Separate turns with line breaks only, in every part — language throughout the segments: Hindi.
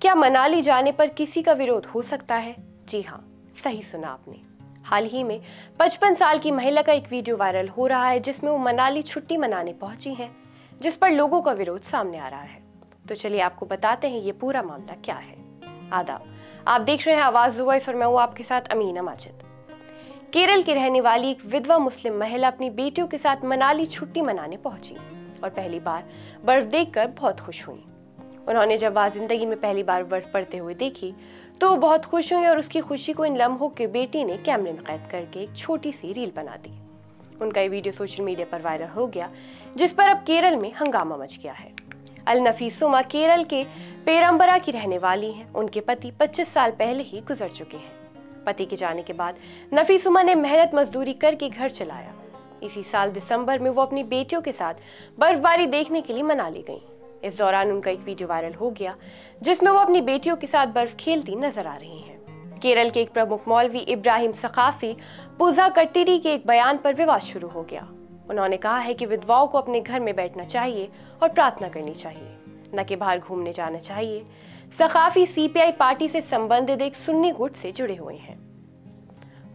क्या मनाली जाने पर किसी का विरोध हो सकता है? जी हाँ, सही सुना आपने। हाल ही में 55 साल की महिला का एक वीडियो वायरल हो रहा है जिसमें वो मनाली छुट्टी मनाने पहुंची हैं, जिस पर लोगों का विरोध सामने आ रहा है। तो चलिए आपको बताते हैं ये पूरा मामला क्या है। आदाब, आप देख रहे हैं आवाज वॉइस और मैं हूँ आपके साथ अमीना माजिद। केरल की रहने वाली एक विधवा मुस्लिम महिला अपनी बेटियों के साथ मनाली छुट्टी मनाने पहुंची और पहली बार बर्फ देखकर बहुत खुश हुई। उन्होंने जब वह जिंदगी में पहली बार बर्फ पड़ते हुए देखी तो वो बहुत खुश हुई और उसकी खुशी को इन लम्हों के बेटी ने कैमरे में कैद करके एक छोटी सी रील बना दी। उनका ये वीडियो सोशल मीडिया पर वायरल हो गया, जिस पर अब केरल में हंगामा मच गया है। अल नफीसुमा केरल के पेरम्बरा की रहने वाली हैं। उनके पति 25 साल पहले ही गुजर चुके हैं। पति के जाने के बाद नफीसुमा ने मेहनत मजदूरी करके घर चलाया। इसी साल दिसंबर में वो अपनी बेटियों के साथ बर्फबारी देखने के लिए मनाली गईं। इस दौरान उनका एक वीडियो वायरल हो गया जिसमें वो अपनी बेटियों के साथ बर्फ खेलती नजर आ रही हैं। केरल के एक प्रमुख मौलवी इब्राहिम सकाफी पूजा कट्टीरी के एक बयान पर विवाद शुरू हो गया। उन्होंने कहा है कि विधवाओं को अपने घर में बैठना चाहिए और प्रार्थना करनी चाहिए, न कि बाहर घूमने जाना चाहिए। सकाफी सीपीआई पार्टी से संबंधित एक सुन्नी गुट से जुड़े हुए हैं।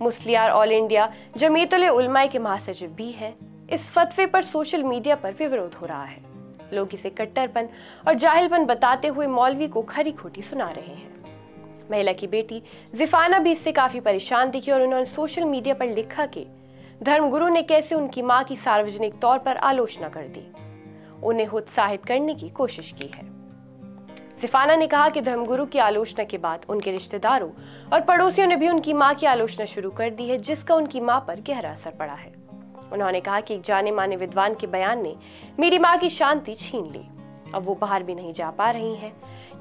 मुस्लियार ऑल इंडिया जमीयतुल उलमा के महासचिव भी हैं। इस फतवे पर सोशल मीडिया पर विरोध हो रहा है। लोग इसे कट्टरपन और जाहिलपन बताते हुए मौलवी को खरी खोटी सुना रहे हैं। महिला की बेटी जिफाना भी इससे काफी परेशान दिखी और उन्होंने सोशल मीडिया पर लिखा कि धर्मगुरु ने कैसे उनकी मां की सार्वजनिक तौर पर आलोचना कर दी, उन्हें उत्साहित करने की कोशिश की है। जिफाना ने कहा कि धर्मगुरु की आलोचना के बाद उनके रिश्तेदारों और पड़ोसियों ने भी उनकी मां की आलोचना शुरू कर दी है, जिसका उनकी मां पर गहरा असर पड़ा है। उन्होंने कहा कि एक जाने माने विद्वान के बयान ने मेरी मां की शांति छीन ली। अब वो बाहर भी नहीं जा पा रही हैं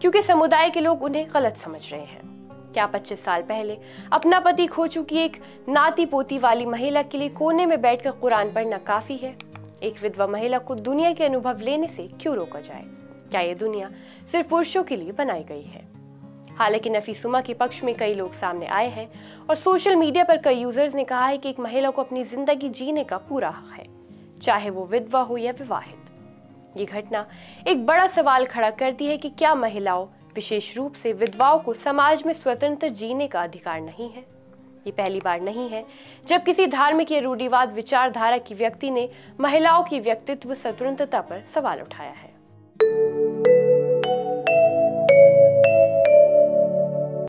क्योंकि समुदाय के लोग उन्हें गलत समझ रहे हैं। क्या 25 साल पहले अपना पति खो चुकी एक नाती पोती वाली महिला के लिए कोने में बैठकर कुरान पढ़ना काफी है? एक विधवा महिला को दुनिया के अनुभव लेने से क्यों रोका जाए? क्या ये दुनिया सिर्फ पुरुषों के लिए बनाई गई है? हालांकि नफीसुमा के पक्ष में कई लोग सामने आए हैं और सोशल मीडिया पर कई यूजर्स ने कहा है कि एक महिला को अपनी जिंदगी जीने का पूरा हक है, चाहे वो विधवा हो या विवाहित। ये घटना एक बड़ा सवाल खड़ा करती है कि क्या महिलाओं, विशेष रूप से विधवाओं को समाज में स्वतंत्र जीने का अधिकार नहीं है? ये पहली बार नहीं है जब किसी धार्मिक या रूढ़िवाद विचारधारा की व्यक्ति ने महिलाओं की व्यक्तित्व स्वतंत्रता पर सवाल उठाया है।